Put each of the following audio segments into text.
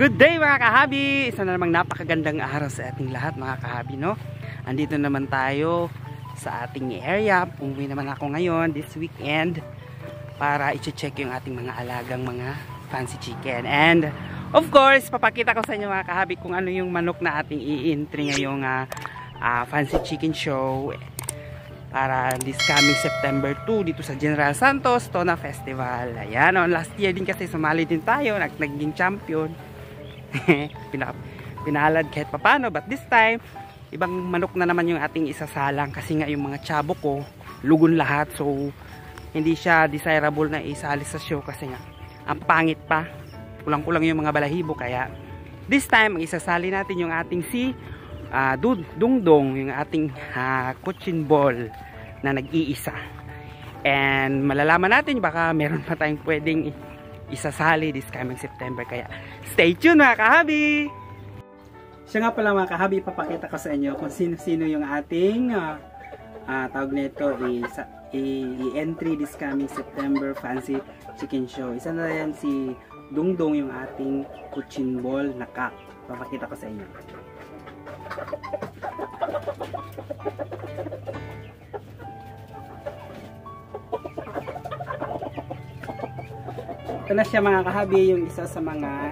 Good day mga kahabi! Isa na namang napakagandang araw sa ating lahat mga kahabi, no? Andito naman tayo sa ating area. Umuwi naman ako ngayon this weekend para i-check yung ating mga alagang mga fancy chicken. And of course, papakita ko sa inyo mga kahabi kung ano yung manok na ating i-entry ngayong fancy chicken show para this coming September 2 dito sa General Santos Tona Festival. Ayan, last year din kasi sumali din tayo, naging champion. Pinalad kahit papano, but this time ibang manok na naman yung ating isasalang kasi nga yung mga tsabo ko lugon lahat, so hindi siya desirable na isali sa show kasi nga ang pangit pa, kulang-kulang yung mga balahibo. Kaya this time ang isasali natin yung ating si Dungdong, yung ating cochin ball na nag-iisa, and malalaman natin baka meron pa tayong pwedeng isasali this coming September. Kaya stay tuned mga kahabi! Siya nga pala mga kahabi, ipapakita ko sa inyo kung sino-sino yung ating tawag nito i-entry this coming September fancy chicken show. Isa na yan si Dungdong, yung ating cochin ball na cock. Ipapakita ko sa inyo. Ito na siya mga kahabi, yung isa sa mga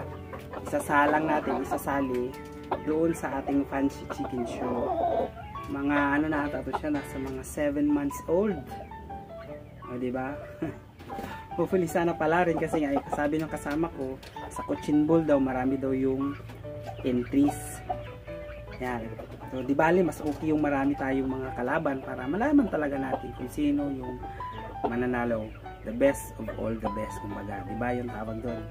isasalang natin, isasali doon sa ating fancy chicken show. Mga ano na ata to siya, nasa mga 7 months old. O diba? Hopefully sana pala rin kasi nga sabi ng kasama ko, sa cochin ball daw marami daw yung entries. Yan. So di bali mas okay yung marami tayong mga kalaban para malaman talaga natin kung sino yung mananalo. The best of all the best, kumbaga, di ba yung tawag doon.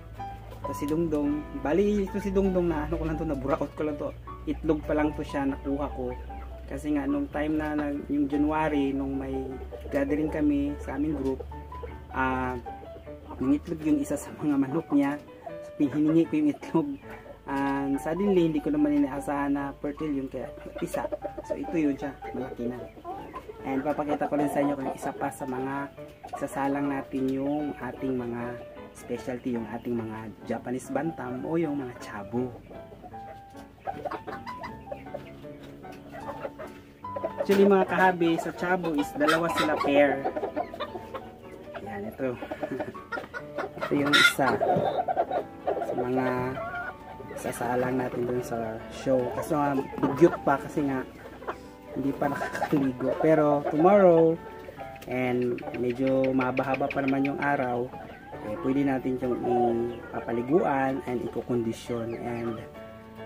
Ito si Dungdong, bali ito si Dungdong na ano ko lang to, na buraot ko lang to, itlog pa lang to siya, nakuha ko kasi nga nung time na yung January, nung may gathering kami sa aming group, yung itlog yung isa sa mga manok niya, so hiningi ko yung itlog, and suddenly hindi ko naman inaasahan na fertile yun, kaya isa, so ito yun siya, malaki na. And papakita ko rin sa inyo kung isa pa sa mga sasalang natin yung ating mga specialty, yung ating mga Japanese bantam o yung mga chabo. Actually mga kahabi, sa chabo is dalawa sila pair. Yan, ito. Ito yung isa sa mga sasalang natin dun sa show. Kasi nga, dugyot pa kasi nga hindi pa nakakaligo, pero tomorrow and medyo mahaba-haba pa naman yung araw, pwede natin yung ipapaliguan and ikokondisyon, and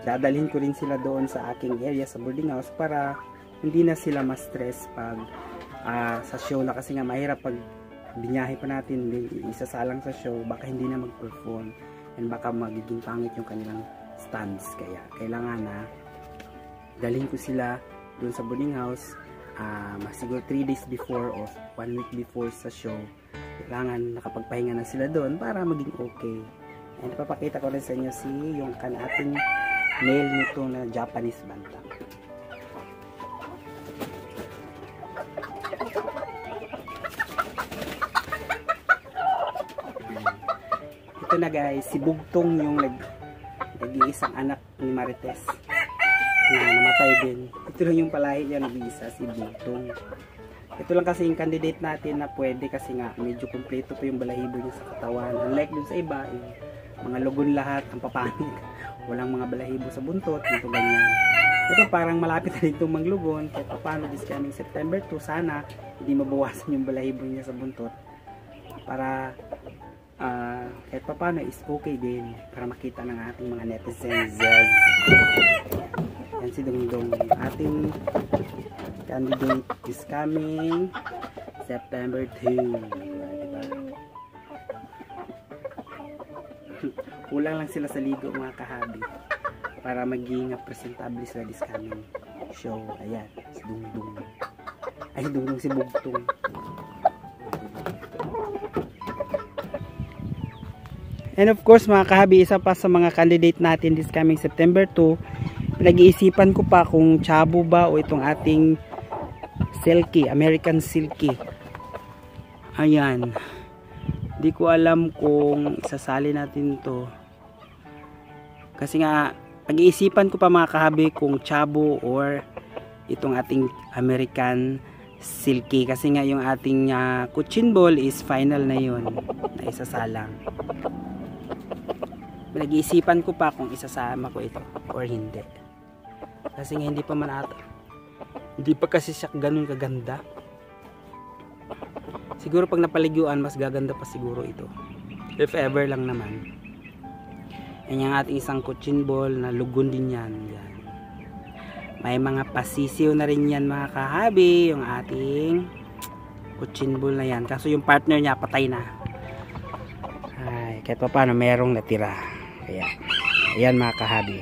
dadalhin ko rin sila doon sa aking area sa boarding house para hindi na sila ma-stress pag sa show na, kasi nga mahirap pag binyahe pa natin isasalang sa show, baka hindi na mag-perform and baka magiging pangit yung kanilang stands. Kaya kailangan na dalhin ko sila doon sa boarding house, siguro 3 days before or 1 week before sa show. Kailangan nakapagpahinga na sila doon para maging okay. And papakita ko rin sa inyo yung ating male nito na Japanese bantam. Ito na guys, si Bugtong yung nag-iisang anak ni Marites na namatay din. Ito lang yung palahi niya, nag-iisa, si Bugtong. Ito lang kasi yung candidate natin na pwede kasi nga medyo kompleto pa yung balahibo niya sa katawan. Unlike dun sa iba, mga lugon lahat, ang papangit. Walang mga balahibo sa buntot, ito ganyan. Ito parang malapit na rin itong manglugon. Kahit paano this coming September 2, sana hindi mabawasan yung balahibo niya sa buntot. Para kahit paano is okay din para makita ng ating mga netizens. Yan si Dungdong, ating candidate is coming September 2. Diba? Kulang lang sila sa ligo mga kahabi para maging presentable sila this coming show. Ayan, si Dungdong. Ay, Dungdong, si Bugtong. And of course mga kahabi, isa pa sa mga candidate natin this coming September 2, pinag-iisipan ko pa kung chabo ba o itong ating silky, American silky. Ayan, di ko alam kung isasali natin to Kasi nga, pag-iisipan ko pa mga kahabi kung chabo or itong ating American silky. Kasi nga yung ating cochin ball is final na yun. Na isasalang. Nag-iisipan ko pa kung isasama ko ito or hindi. Kasi nga hindi pa man ata. Hindi pa kasi siya ganun kaganda. Siguro pag napaliguan, mas gaganda pa siguro ito. If ever lang naman. Yan yung ating isang cochin ball na lugon din yan. Yan. May mga pasisiw na rin yan mga kahabi. Yung ating cochin ball na yan. Kaso yung partner niya patay na. Ay, kahit pa paano merong natira. Kaya, ayan mga kahabi.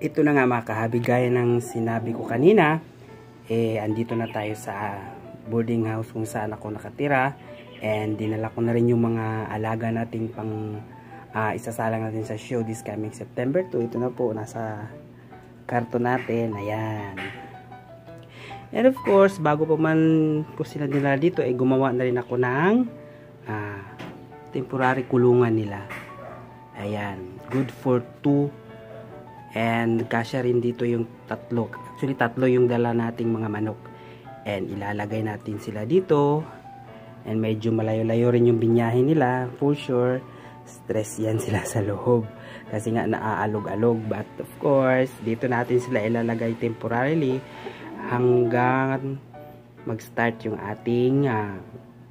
Ito na nga mga kahabi, gaya ng sinabi ko kanina, andito na tayo sa boarding house kung saan ako nakatira, and dinala ko na rin yung mga alaga nating pang isasalang natin sa show this coming September 2. Ito na po, nasa karton natin, ayan. And of course, bago pa man ko sila dinala dito, gumawa na rin ako ng temporary kulungan nila. Ayan, good for 2. And kasya rin dito yung tatlo. Actually, tatlo yung dala nating mga manok. And ilalagay natin sila dito. And medyo malayo-layo rin yung binyahin nila. For sure, stress yan sila sa loob. Kasi nga naaalog-alog. But of course, dito natin sila ilalagay temporarily hanggang mag-start yung ating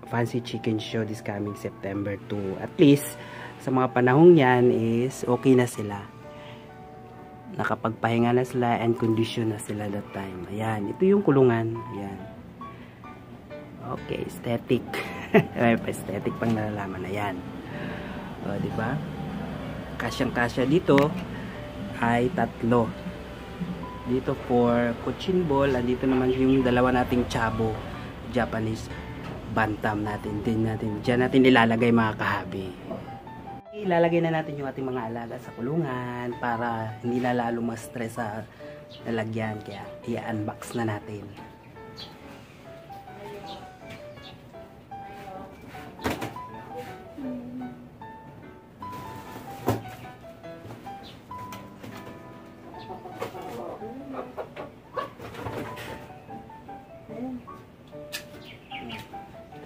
fancy chicken show this coming September 2. At least, sa mga panahong yan is okay na sila. Nakapagpahinga na sila and condition na sila that time. Ayan, ito yung kulungan. Ayan. Okay, aesthetic. May pa-aesthetic pang nalalaman. Ayan. O, diba? Kasyang-kasya dito ay tatlo. Dito for cochin ball. Andito naman yung dalawa nating chabo. Japanese bantam natin. Diyan natin ilalagay mga kahabi. Ilalagay na natin yung ating mga alaga sa kulungan para hindi na lalo ma-stress sa lalagyan. Kaya i-unbox na natin.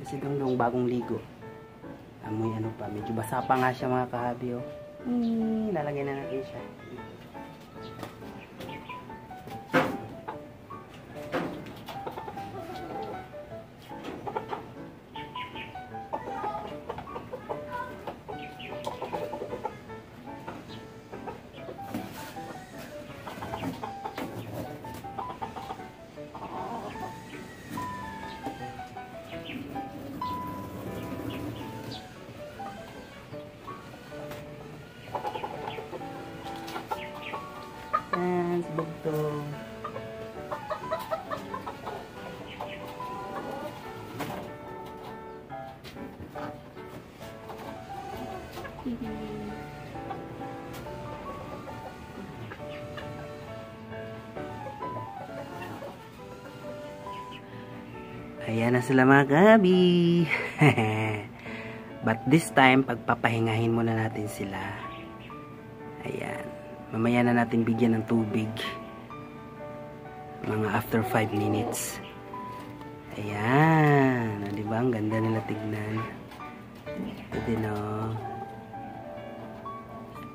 Kasi yung bagong ligo. Amoy ano pa, medyo basa pa nga siya mga kahabi, oh. Lalagay na natin siya. Bugtong. Ayan na sila mga gabi. But this time, pagpapahingahin muna natin sila. Ayan. Mamaya na natin bigyan ng tubig. Mga after 5 minutes. Ayan. Diba? Ang ganda nila tignan. Ito din, oh.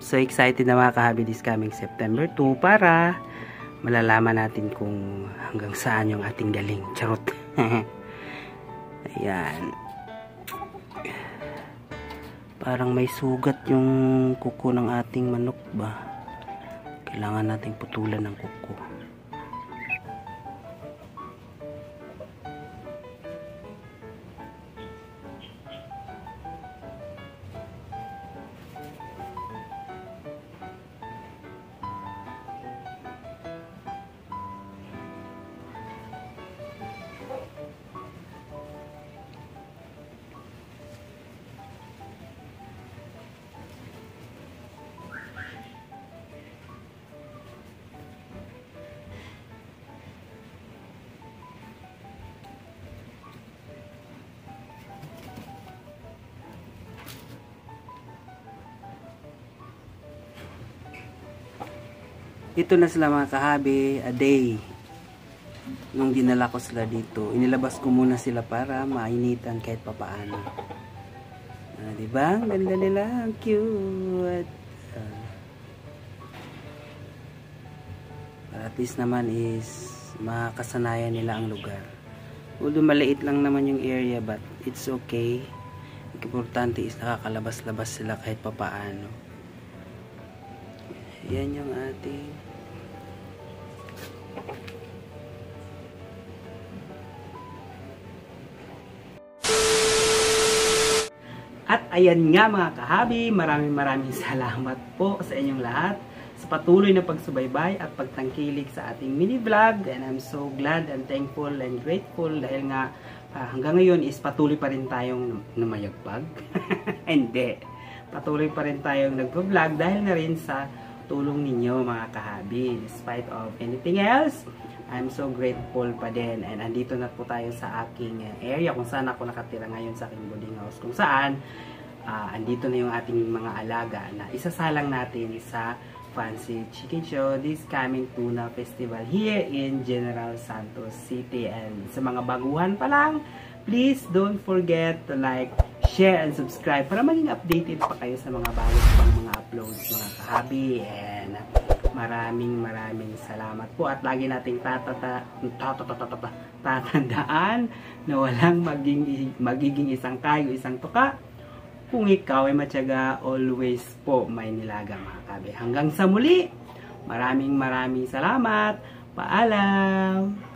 So excited na mga kahabi this coming September 2 para malalaman natin kung hanggang saan yung ating galing. Charot. Ayan. Parang may sugat yung kuko ng ating manok ba? Kailangan nating putulan ng kuko. Ito na sila mga kahabi, a day. Nung dinala ko sila dito, inilabas ko muna sila para mainitan kahit papaano. Diba? Ang ganda nila, ang cute. At least naman is makasanayan nila ang lugar. Although maliit lang naman yung area, but it's okay. Ang importante is nakakalabas-labas sila kahit papaano. Yan yung ating at ayan nga mga kahabi, maraming salamat po sa inyong lahat sa patuloy na pagsubaybay at pagtangkilik sa ating mini vlog, and I'm so glad and thankful and grateful dahil nga hanggang ngayon is patuloy pa rin tayong namayagpag. Hindi, patuloy pa rin tayong nagpo-vlog dahil na rin sa tulong ninyo mga kahabi. Despite of anything else, I'm so grateful pa din, and andito na po tayo sa aking area kung saan ako nakatira ngayon sa aking boarding house, kung saan andito na yung ating mga alaga na isasalang natin sa Fancy Chicken Show this coming Tuna Festival here in General Santos City. And sa mga baguhan pa lang, please don't forget to like, share, and subscribe para maging updated pa kayo sa mga bago pang mga uploads mga kahabi. And maraming salamat po, at lagi nating tatandaan na walang magiging isang kayo, isang tuka. Kung ikaw ay matyaga, always po may nilaga mga kahabi. Hanggang sa muli, maraming salamat. Paalam!